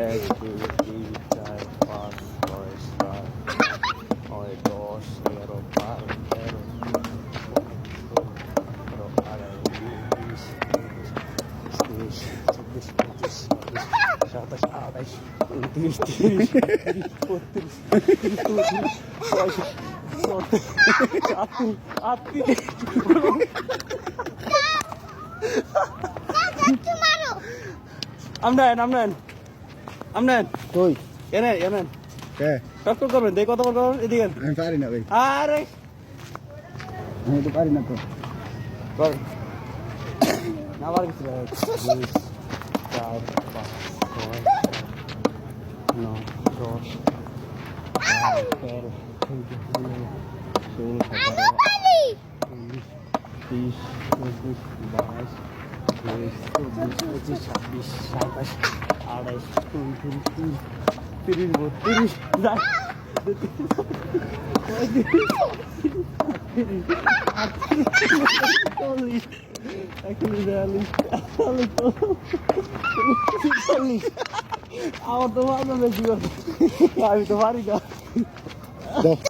এক দুই তিন চার পাঁচ ছয় সাত নয় 10 11 12 13 আড়াই 20 23 24 25 27 28 29 30 32 আমনেন কই এনেন কে টক করবেন দেখ কত করবেন এদিকে আমি পারি না ভাই আরে আমি তো পারি না তো কর না বার কিছু না 2 4 5 6 9 10 11 30 32 22 26 27 28 29 30 32 যা আমার তো ভালো বেশি আমি তো পারি না